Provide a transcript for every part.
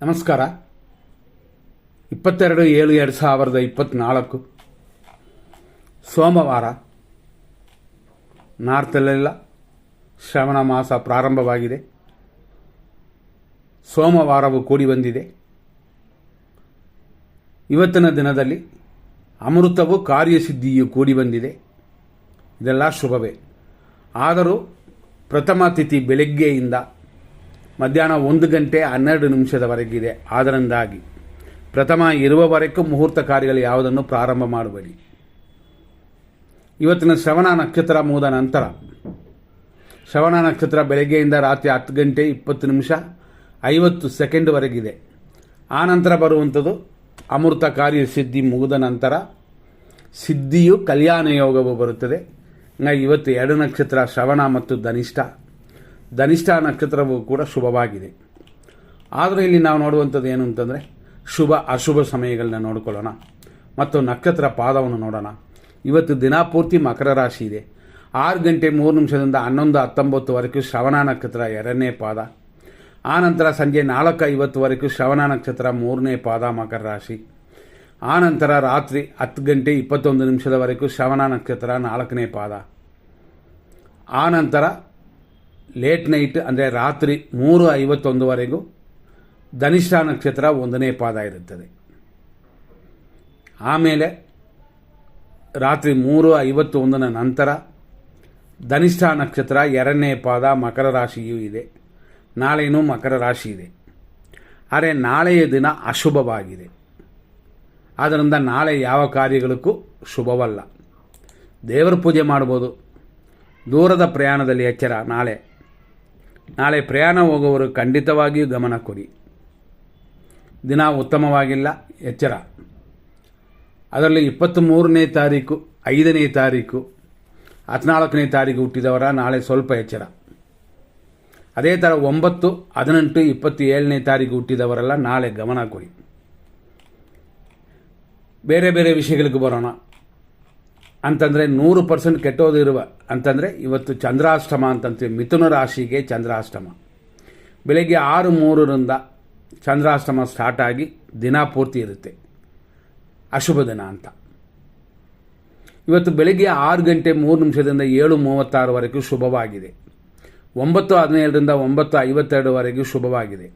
ನಮಸ್ಕಾರ. 22/7/2024 ಸೋಮವಾರ. ನಾರ್ತಲ್ಲೆಲ್ಲ ಶ್ರವಣ ಮಾಸ ಪ್ರಾರಂಭವಾಗಿದೆ. ಸೋಮವಾರವು ಕೂಡಿ ಬಂದಿದೆ. ಇವತ್ತಿನ ದಿನದಲ್ಲಿ ಅಮೃತವು ಕಾರ್ಯಸಿದ್ಧಿಯು ಕೂಡಿ ಬಂದಿದೆ. ಇದೆಲ್ಲ ಶುಭವೇ. ಆದರೂ ಪ್ರಥಮ ತಿಥಿ ಬೆಳಗ್ಗೆಯಿಂದ ಮಧ್ಯಾಹ್ನ 1 ಗಂಟೆ 12 ನಿಮಿಷದವರೆಗಿದೆ. ಆದ್ದರಿಂದಾಗಿ ಪ್ರಥಮ ಇರುವವರೆಗೂ ಮುಹೂರ್ತ ಕಾರ್ಯಗಳು ಯಾವುದನ್ನು ಪ್ರಾರಂಭ ಮಾಡಬೇಡಿ. ಇವತ್ತಿನ ಶ್ರವಣ ನಕ್ಷತ್ರ ಮುಗಿದ ನಂತರ ಶ್ರವಣ ನಕ್ಷತ್ರ ಬೆಳಗ್ಗೆಯಿಂದ ರಾತ್ರಿ 10 ಗಂಟೆ 20 ನಿಮಿಷ 50 ಸೆಕೆಂಡ್ವರೆಗಿದೆ. ಆ ನಂತರ ಬರುವಂಥದ್ದು ಅಮೃತ ಕಾರ್ಯ ಸಿದ್ಧಿ ಮುಗಿದ ನಂತರ ಸಿದ್ಧಿಯು ಕಲ್ಯಾಣ ಯೋಗವು ಬರುತ್ತದೆ. ಇವತ್ತು 2 ನಕ್ಷತ್ರ ಶ್ರವಣ ಮತ್ತು ಧನಿಷ್ಠ ನಕ್ಷತ್ರವು ಕೂಡ ಶುಭವಾಗಿದೆ. ಆದರೆ ಇಲ್ಲಿ ನಾವು ನೋಡುವಂಥದ್ದು ಏನು ಅಂತಂದರೆ ಶುಭ ಅಶುಭ ಸಮಯಗಳನ್ನ ನೋಡಿಕೊಳ್ಳೋಣ ಮತ್ತು ನಕ್ಷತ್ರ ಪಾದವನ್ನು ನೋಡೋಣ. ಇವತ್ತು ದಿನಪೂರ್ತಿ ಮಕರ ರಾಶಿ ಇದೆ. 6 ಗಂಟೆ 3 ನಿಮಿಷದಿಂದ 11:19ವರೆಗೂ ಶ್ರವಣ ನಕ್ಷತ್ರ 2ನೇ ಪಾದ. ಆ ನಂತರ ಸಂಜೆ 4:50ವರೆಗೂ ಶ್ರವಣ ನಕ್ಷತ್ರ 3ನೇ ಪಾದ ಮಕರ ರಾಶಿ. ಆ ನಂತರ ರಾತ್ರಿ 10 ಗಂಟೆ 21 ನಿಮಿಷದವರೆಗೂ ಶ್ರವಣ ನಕ್ಷತ್ರ 4ನೇ ಪಾದ. ಆ ನಂತರ ಲೇಟ್ ನೈಟ್ ಅಂದರೆ ರಾತ್ರಿ 3:51ವರೆಗೂ ಧನಿಷ್ಠ ನಕ್ಷತ್ರ 1ನೇ ಪಾದ ಇರುತ್ತದೆ. ಆಮೇಲೆ ರಾತ್ರಿ 3:51ನ ನಂತರ ಧನಿಷ್ಠ ನಕ್ಷತ್ರ 2ನೇ ಪಾದ ಮಕರ ರಾಶಿಯೂ ಇದೆ. ನಾಳೆಯೂ ಮಕರ ರಾಶಿ ಇದೆ. ಆದರೆ ನಾಳೆಯ ದಿನ ಅಶುಭವಾಗಿದೆ. ಆದ್ದರಿಂದ ನಾಳೆ ಯಾವ ಕಾರ್ಯಗಳಿಗೂ ಶುಭವಲ್ಲ. ದೇವರ ಪೂಜೆ ಮಾಡ್ಬೋದು. ದೂರದ ಪ್ರಯಾಣದಲ್ಲಿ ಎಚ್ಚರ. ನಾಳೆ ಪ್ರಯಾಣ ಹೋಗುವವರು ಖಂಡಿತವಾಗಿಯೂ ಗಮನ ಕೊಡಿ. ದಿನ ಉತ್ತಮವಾಗಿಲ್ಲ, ಎಚ್ಚರ. ಅದರಲ್ಲಿ 23ನೇ ತಾರೀಕು 5ನೇ ತಾರೀಕು 14ನೇ ತಾರೀಕು ಹುಟ್ಟಿದವರ ನಾಳೆ ಸ್ವಲ್ಪ ಎಚ್ಚರ. ಅದೇ ಥರ 9, 18, 27ನೇ ತಾರೀಕು ಹುಟ್ಟಿದವರೆಲ್ಲ ನಾಳೆ ಗಮನ ಕೊಡಿ. ಬೇರೆ ಬೇರೆ ವಿಷಯಗಳಿಗೆ ಬರೋಣ ಅಂತಂದರೆ 100% ಕೆಟ್ಟೋದಿರುವ ಅಂತಂದರೆ ಇವತ್ತು ಚಂದ್ರಾಷ್ಟಮ ಅಂತಂತೀವಿ. ಮಿಥುನ ರಾಶಿಗೆ ಚಂದ್ರಾಷ್ಟಮ ಬೆಳಗ್ಗೆ 6:03ರಿಂದ ಚಂದ್ರಾಷ್ಟಮ ಸ್ಟಾರ್ಟ್ ಆಗಿ ದಿನ ಪೂರ್ತಿ ಇರುತ್ತೆ. ಅಶುಭ ದಿನ ಅಂತ. ಇವತ್ತು ಬೆಳಗ್ಗೆ 6 ಗಂಟೆ 3 ನಿಮಿಷದಿಂದ 7:36ವರೆಗೂ ಶುಭವಾಗಿದೆ. 9:17ರಿಂದ 9:52ವರೆಗೂ ಶುಭವಾಗಿದೆ.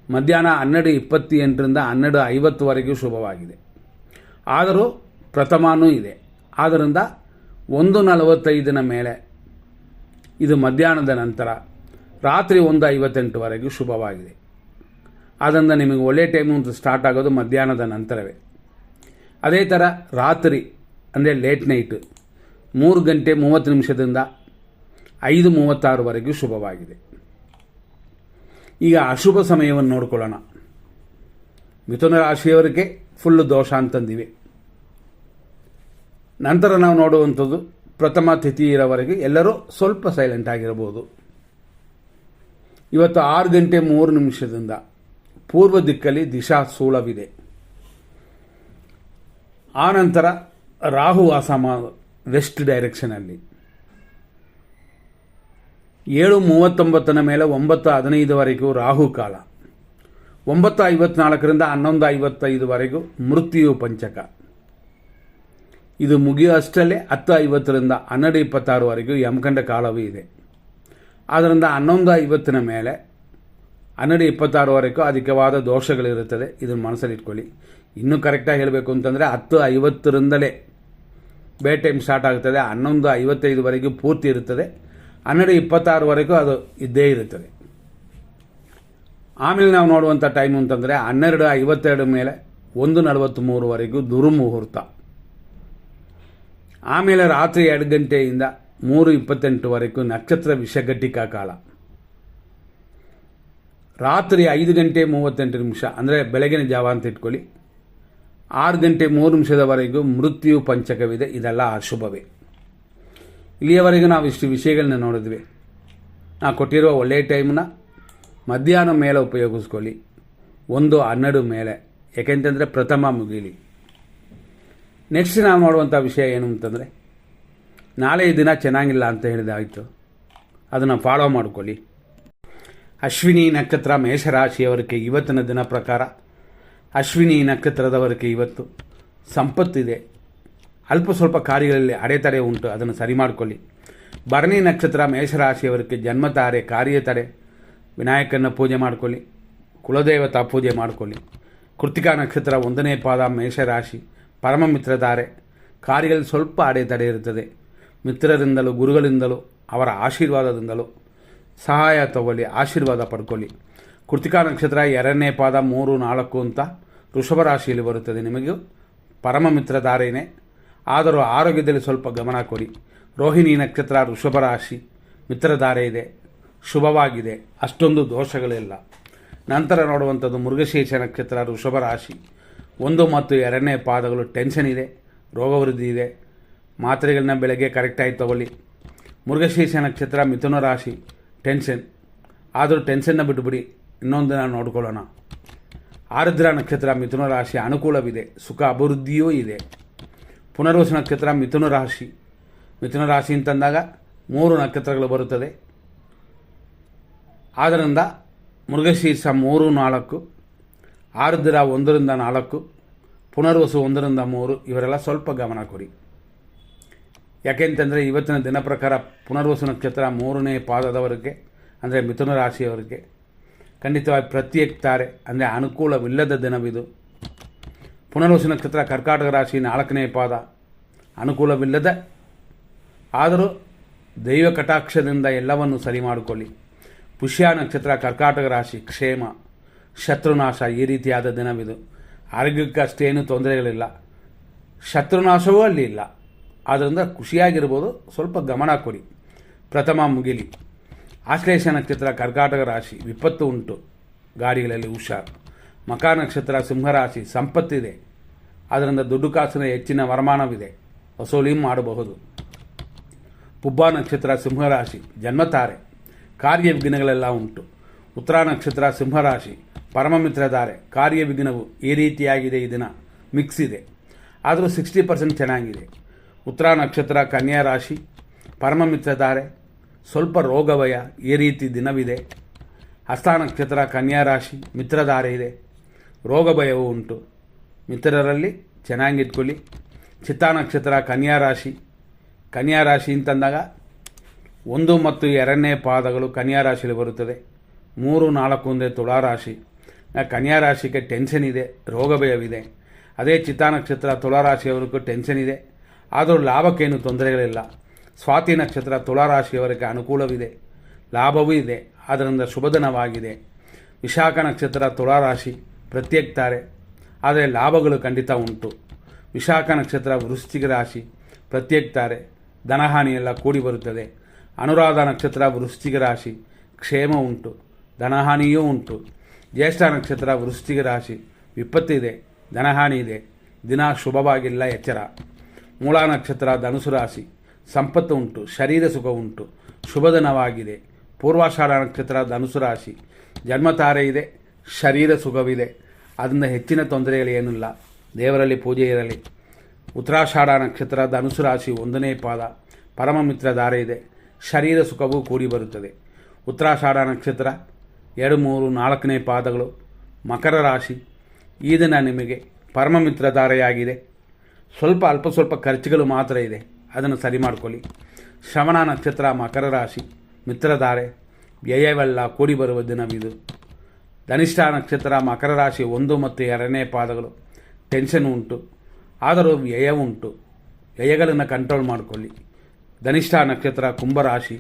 ಮಧ್ಯಾಹ್ನ 12:28ರಿಂದ 12:50ವರೆಗೂ ಶುಭವಾಗಿದೆ. ಆದರೂ ಪ್ರಥಮನೂ ಇದೆ. ಆದ್ದರಿಂದ 1:45ನ ಮೇಲೆ ಇದು ಮಧ್ಯಾಹ್ನದ ನಂತರ ರಾತ್ರಿ 1:58ವರೆಗೂ ಶುಭವಾಗಿದೆ. ಆದ್ದರಿಂದ ನಿಮಗೆ ಒಳ್ಳೆಯ ಟೈಮು ಅಂತ ಸ್ಟಾರ್ಟ್ ಆಗೋದು ಮಧ್ಯಾಹ್ನದ ನಂತರವೇ. ಅದೇ ಥರ ರಾತ್ರಿ ಅಂದರೆ ಲೇಟ್ ನೈಟ್ 3 ಗಂಟೆ 30 ನಿಮಿಷದಿಂದ 5:36ವರೆಗೂ ಶುಭವಾಗಿದೆ. ಈಗ ಅಶುಭ ಸಮಯವನ್ನು ನೋಡ್ಕೊಳ್ಳೋಣ. ಮಿಥುನ ರಾಶಿಯವರಿಗೆ ಫುಲ್ಲು ದೋಷ ಅಂತಂದಿವೆ. ನಂತರ ನಾವು ನೋಡುವಂಥದ್ದು ಪ್ರಥಮ ತಿಥಿ ಇರೋವರೆಗೆ ಎಲ್ಲರೂ ಸ್ವಲ್ಪ ಸೈಲೆಂಟ್ ಆಗಿರಬಹುದು. ಇವತ್ತು 6 ಗಂಟೆ 3 ನಿಮಿಷದಿಂದ ಪೂರ್ವ ದಿಕ್ಕಲ್ಲಿ ದಿಶಾ ಸೂಳವಿದೆ. ಆ ನಂತರ ರಾಹು ಅಸಮ ವೆಸ್ಟ್ ಡೈರೆಕ್ಷನಲ್ಲಿ 7:39ನ ಮೇಲೆ 9:15ವರೆಗೂ ರಾಹು ಕಾಲ. 9:54ರಿಂದ 11:55ವರೆಗೂ ಮೃತ್ಯು ಪಂಚಕ. ಇದು ಮುಗಿಯುವಷ್ಟರಲ್ಲೇ 10:50ರಿಂದ 12:26ವರೆಗೂ ಯಮಕಂಡ ಕಾಲವೂ ಇದೆ. ಆದ್ದರಿಂದ 11:50ನ ಮೇಲೆ 12:26ವರೆಗೂ ಅಧಿಕವಾದ ದೋಷಗಳಿರುತ್ತದೆ. ಇದನ್ನು ಮನಸ್ಸಲ್ಲಿಟ್ಕೊಳ್ಳಿ. ಇನ್ನೂ ಕರೆಕ್ಟಾಗಿ ಹೇಳಬೇಕು ಅಂತಂದರೆ 10:50ರಿಂದಲೇ ಬೇ ಟೈಮ್ ಸ್ಟಾರ್ಟ್ ಆಗುತ್ತದೆ. 11:55ವರೆಗೂ ಪೂರ್ತಿ ಇರುತ್ತದೆ. 12:26ವರೆಗೂ ಅದು ಇದ್ದೇ ಇರುತ್ತದೆ. ಆಮೇಲೆ ನಾವು ನೋಡುವಂಥ ಟೈಮು ಅಂತಂದರೆ 12:52 ಮೇಲೆ 1:43ವರೆಗೂ ದುರ್ಮುಹೂರ್ತ. ಆಮೇಲೆ ರಾತ್ರಿ 2 ಗಂಟೆಯಿಂದ 3:28ವರೆಗೂ ನಕ್ಷತ್ರ ವಿಷಘಟಿಕಾ ಕಾಲ. ರಾತ್ರಿ 5 ಗಂಟೆ 38 ನಿಮಿಷ ಅಂದರೆ ಬೆಳಗಿನ ಜಾವ ಅಂತ ಇಟ್ಕೊಳ್ಳಿ. 6 ಗಂಟೆ 3 ನಿಮಿಷದವರೆಗೂ ಮೃತ್ಯು ಪಂಚಕವಿದೆ. ಇದೆಲ್ಲ ಅಶುಭವೇ. ಇಲ್ಲಿಯವರೆಗೂ ನಾವು ಇಷ್ಟು ವಿಷಯಗಳನ್ನ ನೋಡಿದ್ವಿ. ನಾವು ಕೊಟ್ಟಿರುವ ಒಳ್ಳೆಯ ಟೈಮ್ನ ಮಧ್ಯಾಹ್ನ ಮೇಲೆ ಉಪಯೋಗಿಸ್ಕೊಳ್ಳಿ. 1:12 ಮೇಲೆ, ಏಕೆಂತಂದರೆ ಪ್ರಥಮ ಮುಗೀಲಿ. ನೆಕ್ಸ್ಟ್ ನಾವು ನೋಡುವಂಥ ವಿಷಯ ಏನು ಅಂತಂದರೆ ನಾಳೆ ದಿನ ಚೆನ್ನಾಗಿಲ್ಲ ಅಂತ ಹೇಳಿದಾಯಿತು. ಅದನ್ನು ಫಾಲೋ ಮಾಡ್ಕೊಳ್ಳಿ. ಅಶ್ವಿನಿ ನಕ್ಷತ್ರ ಮೇಷರಾಶಿಯವರಿಗೆ ಇವತ್ತಿನ ದಿನ ಪ್ರಕಾರ ಅಶ್ವಿನಿ ನಕ್ಷತ್ರದವರಿಗೆ ಇವತ್ತು ಸಂಪತ್ತಿದೆ. ಅಲ್ಪ ಸ್ವಲ್ಪ ಕಾರ್ಯಗಳಲ್ಲಿ ಅಡೆತಡೆ ಉಂಟು, ಅದನ್ನು ಸರಿ ಮಾಡಿಕೊಳ್ಳಿ. ಭರಣಿ ನಕ್ಷತ್ರ ಮೇಷರಾಶಿಯವರಿಗೆ ಜನ್ಮತಾರೆ ಕಾರ್ಯತಡೆ, ವಿನಾಯಕನ ಪೂಜೆ ಮಾಡಿಕೊಳ್ಳಿ, ಕುಲದೇವತಾ ಪೂಜೆ ಮಾಡಿಕೊಳ್ಳಿ. ಕೃತಿಕಾ ನಕ್ಷತ್ರ 1ನೇ ಪಾದ ಮೇಷರಾಶಿ, ಪರಮ ಮಿತ್ರಧಾರೆ, ಕಾರ್ಯಗಳಲ್ಲಿ ಸ್ವಲ್ಪ ಅಡೆತಡೆ ಇರುತ್ತದೆ. ಮಿತ್ರರಿಂದಲೂ ಗುರುಗಳಿಂದಲೂ ಅವರ ಆಶೀರ್ವಾದದಿಂದಲೂ ಸಹಾಯ ತಗೊಳ್ಳಿ, ಆಶೀರ್ವಾದ ಪಡ್ಕೊಳ್ಳಿ. ಕೃತಿಕಾ ನಕ್ಷತ್ರ 2ನೇ ಪಾದ 3, 4 ಅಂತ ವೃಷಭ ರಾಶಿಯಲ್ಲಿ ಬರುತ್ತದೆ. ನಿಮಗೂ ಪರಮ ಮಿತ್ರಧಾರೆಯೇ, ಆದರೂ ಆರೋಗ್ಯದಲ್ಲಿ ಸ್ವಲ್ಪ ಗಮನ ಕೊಡಿ. ರೋಹಿಣಿ ನಕ್ಷತ್ರ ವೃಷಭ ರಾಶಿ, ಮಿತ್ರಧಾರೆ ಇದೆ, ಶುಭವಾಗಿದೆ, ಅಷ್ಟೊಂದು ದೋಷಗಳಿಲ್ಲ. ನಂತರ ನೋಡುವಂಥದ್ದು ಮೃಗಶೀರ್ಷ ನಕ್ಷತ್ರ ವೃಷಭ ರಾಶಿ, 1 ಮತ್ತು 2ನೇ ಪಾದಗಳು ಟೆನ್ಷನ್ ಇದೆ, ರೋಗವೃದ್ಧಿ ಇದೆ. ಮಾತ್ರೆಗಳನ್ನ ಬೆಳಗ್ಗೆ ಕರೆಕ್ಟಾಗಿ ತಗೊಳ್ಳಿ. ಮೃಗಶೀರ್ಷ ನಕ್ಷತ್ರ ಮಿಥುನ ರಾಶಿ, ಟೆನ್ಷನ್, ಆದರೂ ಟೆನ್ಷನ್ನ ಬಿಟ್ಟುಬಿಡಿ, ಇನ್ನೊಂದು ದಿನ ನೋಡ್ಕೊಳ್ಳೋಣ. ಆರುದ್ರ ನಕ್ಷತ್ರ ಮಿಥುನ ರಾಶಿ, ಅನುಕೂಲವಿದೆ, ಸುಖ ಅಭಿವೃದ್ಧಿಯೂ ಇದೆ. ಪುನರ್ವಸು ನಕ್ಷತ್ರ ಮಿಥುನ ರಾಶಿ, ಮಿಥುನ ರಾಶಿ ಅಂತಂದಾಗ 3 ನಕ್ಷತ್ರಗಳು ಬರುತ್ತದೆ. ಆದ್ದರಿಂದ ಮೃಗಶೀರ್ಷ 3, 4, ಆರುದ್ರ 1ರಿಂದ 4, ಪುನರ್ವಸು 1ರಿಂದ 3 ಇವರೆಲ್ಲ ಸ್ವಲ್ಪ ಗಮನ ಕೊಡಿ. ಯಾಕೆಂತಂದರೆ ಇವತ್ತಿನ ದಿನ ಪ್ರಕಾರ ಪುನರ್ವಸು ನಕ್ಷತ್ರ 3ನೇ ಪಾದದವರಿಗೆ ಅಂದರೆ ಮಿಥುನ ರಾಶಿಯವರಿಗೆ ಖಂಡಿತವಾಗಿ ಪ್ರತ್ಯೇಕ್ತಾರೆ, ಅಂದರೆ ಅನುಕೂಲವಿಲ್ಲದ ದಿನವಿದು. ಪುನರ್ವಸು ನಕ್ಷತ್ರ ಕರ್ಕಾಟಕ ರಾಶಿ 4ನೇ ಪಾದ, ಅನುಕೂಲವಿಲ್ಲದ, ಆದರೂ ದೈವ ಕಟಾಕ್ಷದಿಂದ ಎಲ್ಲವನ್ನು ಸರಿ ಮಾಡಿಕೊಳ್ಳಿ. ಪುಷ್ಯ ನಕ್ಷತ್ರ ಕರ್ಕಾಟಕ ರಾಶಿ, ಕ್ಷೇಮ, ಶತ್ರುನಾಶ, ಈ ರೀತಿಯಾದ ದಿನವಿದು. ಆರೋಗ್ಯಕ್ಕೆ ಅಷ್ಟೇನು ತೊಂದರೆಗಳಿಲ್ಲ, ಶತ್ರುನಾಶವೂ ಅಲ್ಲಿ ಇಲ್ಲ. ಆದ್ದರಿಂದ ಖುಷಿಯಾಗಿರ್ಬೋದು, ಸ್ವಲ್ಪ ಗಮನ ಕೊಡಿ. ಪ್ರಥಮ ಮುಗಿಲಿ. ಆಶ್ಲೇಷ ನಕ್ಷತ್ರ ಕರ್ಕಾಟಕ ರಾಶಿ, ವಿಪತ್ತು ಉಂಟು, ಗಾಡಿಗಳಲ್ಲಿ ಹುಷಾರು. ಮಕ ನಕ್ಷತ್ರ ಸಿಂಹರಾಶಿ, ಸಂಪತ್ತಿದೆ, ಅದರಿಂದ ದುಡ್ಡು ಕಾಸಿನ ಹೆಚ್ಚಿನ ವರಮಾನವಿದೆ, ವಸೂಲಿ ಮಾಡಬಹುದು. ಪುಬ್ಬ ನಕ್ಷತ್ರ ಸಿಂಹರಾಶಿ, ಜನ್ಮತಾರೆ, ಕಾರ್ಯವಿಘ್ನಗಳೆಲ್ಲ ಉಂಟು. ಉತ್ತರ ನಕ್ಷತ್ರ ಸಿಂಹರಾಶಿ, ಪರಮಮಿತ್ರಧಾರೆ, ಕಾರ್ಯವಿಘ್ನವು ಈ ರೀತಿಯಾಗಿದೆ. ಈ ದಿನ ಮಿಕ್ಸ್ ಇದೆ, ಆದರೂ 60% ಚೆನ್ನಾಗಿದೆ. ಉತ್ತರ ನಕ್ಷತ್ರ ಕನ್ಯಾ ರಾಶಿ, ಪರಮಮಿತ್ರಧಾರೆ, ಸ್ವಲ್ಪ ರೋಗಭಯ, ಈ ರೀತಿ ದಿನವಿದೆ. ಹಸ್ತ ನಕ್ಷತ್ರ ಕನ್ಯಾ ರಾಶಿ, ಮಿತ್ರಧಾರೆ ಇದೆ, ರೋಗಭಯವೂ ಉಂಟು, ಮಿತ್ರರಲ್ಲಿ ಚೆನ್ನಾಗಿಟ್ಕೊಳ್ಳಿ. ಚಿತ್ತಾ ನಕ್ಷತ್ರ ಕನ್ಯಾ ರಾಶಿ ಅಂತಂದಾಗ 1 ಮತ್ತು 2ನೇ ಪಾದಗಳು ಕನ್ಯಾ ರಾಶಿಯಲ್ಲಿ ಬರುತ್ತದೆ. 3, 4 ಅಂದರೆ ತುಳಾರಾಶಿ. ಕನ್ಯಾ ರಾಶಿಗೆ ಟೆನ್ಷನ್ ಇದೆ, ರೋಗಭಯವಿದೆ. ಅದೇ ಚಿತ್ತಾ ನಕ್ಷತ್ರ ತುಳಾರಾಶಿಯವರಿಗೂ ಟೆನ್ಷನ್ ಇದೆ, ಆದರೂ ಲಾಭಕ್ಕೇನು ತೊಂದರೆಗಳಿಲ್ಲ. ಸ್ವಾತಿ ನಕ್ಷತ್ರ ತುಳಾರಾಶಿಯವರಿಗೆ ಅನುಕೂಲವಿದೆ, ಲಾಭವೂ ಇದೆ, ಆದ್ದರಿಂದ ಶುಭದಿನವಾಗಿದೆ. ವಿಶಾಖ ನಕ್ಷತ್ರ ತುಳಾರಾಶಿ, ಪ್ರತ್ಯೇಕ್ತಾರೆ, ಆದರೆ ಲಾಭಗಳು ಖಂಡಿತ ಉಂಟು. ವಿಶಾಖ ನಕ್ಷತ್ರ ವೃಶ್ಚಿಕ ರಾಶಿ, ಪ್ರತ್ಯೇಕ್ತಾರೆ, ಧನಹಾನಿಯೆಲ್ಲ ಕೂಡಿ ಬರುತ್ತದೆ. ಅನುರಾಧ ನಕ್ಷತ್ರ ವೃಶ್ಚಿಕ ರಾಶಿ, ಕ್ಷೇಮ ಉಂಟು, ಧನಹಾನಿಯೂ ಉಂಟು. ಜ್ಯೇಷ್ಠ ನಕ್ಷತ್ರ ವೃಶ್ಚಿಕ ರಾಶಿ, ವಿಪತ್ತಿದೆ, ಧನಹಾನಿ ಇದೆ, ದಿನ ಶುಭವಾಗಿಲ್ಲ, ಎಚ್ಚರ. ಮೂಲ ನಕ್ಷತ್ರ ಧನುಸು ರಾಶಿ, ಸಂಪತ್ತು ಉಂಟು, ಶರೀರ ಸುಖ ಉಂಟು, ಶುಭದಿನವಾಗಿದೆ. ಪೂರ್ವಾಷಾಢ ನಕ್ಷತ್ರ ಧನುಸು ರಾಶಿ, ಜನ್ಮತಾರೆ ಇದೆ, ಶರೀರ ಸುಖವಿದೆ, ಅದರಿಂದ ಹೆಚ್ಚಿನ ತೊಂದರೆಗಳೇನಿಲ್ಲ, ದೇವರಲ್ಲಿ ಪೂಜೆ ಇರಲಿ. ಉತ್ತರಾಷಾಢ ನಕ್ಷತ್ರ ಧನುಸು ರಾಶಿ, 1ನೇ ಪಾದ, ಪರಮ ಮಿತ್ರಧಾರೆ ಇದೆ, ಶರೀರ ಸುಖವೂ ಕೂಡಿ ಬರುತ್ತದೆ. ಉತ್ತರಾಷಾಢ ನಕ್ಷತ್ರ 2, 3, 4ನೇ ಪಾದಗಳು ಮಕರ ರಾಶಿ, ಈ ದಿನ ನಿಮಗೆ ಪರಮ ಮಿತ್ರಧಾರೆಯಾಗಿದೆ. ಅಲ್ಪ ಸ್ವಲ್ಪ ಖರ್ಚುಗಳು ಮಾತ್ರ ಇದೆ, ಅದನ್ನು ಸರಿ ಮಾಡಿಕೊಳ್ಳಿ. ಶ್ರವಣ ನಕ್ಷತ್ರ ಮಕರ ರಾಶಿ, ಮಿತ್ರಧಾರೆ, ವ್ಯಯವೆಲ್ಲ ಕೂಡಿ ಬರುವ ದಿನವಿದು. ಧನಿಷ್ಠ ನಕ್ಷತ್ರ ಮಕರ ರಾಶಿ, 1 ಮತ್ತು 2ನೇ ಪಾದಗಳು ಟೆನ್ಷನ್ ಉಂಟು, ಆದರೂ ವ್ಯಯ ಉಂಟು, ವ್ಯಯಗಳನ್ನು ಕಂಟ್ರೋಲ್ ಮಾಡಿಕೊಳ್ಳಿ. ಧನಿಷ್ಠ ನಕ್ಷತ್ರ ಕುಂಭರಾಶಿ,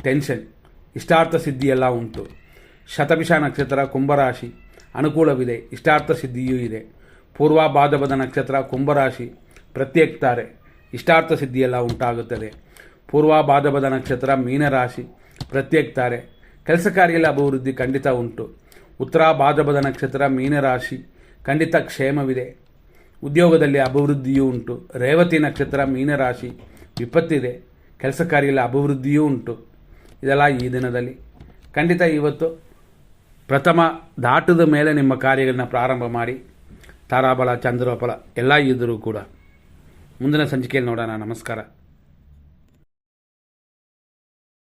ಟೆನ್ಷನ್, ಇಷ್ಟಾರ್ಥ ಸಿದ್ಧಿಯೆಲ್ಲ ಉಂಟು. ಶತಭಿಷ ನಕ್ಷತ್ರ ಕುಂಭರಾಶಿ, ಅನುಕೂಲವಿದೆ, ಇಷ್ಟಾರ್ಥ ಸಿದ್ಧಿಯೂ ಇದೆ. ಪೂರ್ವ ಭಾದ್ರಪದ ನಕ್ಷತ್ರ ಕುಂಭರಾಶಿ, ಪ್ರತ್ಯೇಕ್ತಾರೆ, ಇಷ್ಟಾರ್ಥ ಸಿದ್ಧಿಯೆಲ್ಲ ಉಂಟಾಗುತ್ತದೆ. ಪೂರ್ವ ಭಾದ್ರಪದ ನಕ್ಷತ್ರ ಮೀನರಾಶಿ, ಪ್ರತ್ಯೇಕ್ತಾರೆ, ಕೆಲಸ ಕಾರ್ಯದಲ್ಲಿ ಅಭಿವೃದ್ಧಿ ಖಂಡಿತ ಉಂಟು. ಉತ್ತರ ಭಾದ್ರಪದ ನಕ್ಷತ್ರ ಮೀನರಾಶಿ, ಖಂಡಿತ ಕ್ಷೇಮವಿದೆ, ಉದ್ಯೋಗದಲ್ಲಿ ಅಭಿವೃದ್ಧಿಯೂ ಉಂಟು. ರೇವತಿ ನಕ್ಷತ್ರ ಮೀನರಾಶಿ, ವಿಪತ್ತಿದೆ, ಕೆಲಸ ಕಾರ್ಯದಲ್ಲಿ ಅಭಿವೃದ್ಧಿಯೂ ಉಂಟು. ಇದೆಲ್ಲ ಈ ದಿನದಲ್ಲಿ ಖಂಡಿತ ಇವತ್ತು ಪ್ರಥಮ ದಾಟದ ಮೇಲೆ ನಿಮ್ಮ ಕಾರ್ಯಗಳನ್ನ ಪ್ರಾರಂಭ ಮಾಡಿ. ತಾರಾಬಲ ಚಂದ್ರಬಲ ಎಲ್ಲ ಇದ್ದರೂ ಕೂಡ ಮುಂದಿನ ಸಂಚಿಕೆಯಲ್ಲಿ ನೋಡೋಣ. ನಮಸ್ಕಾರ.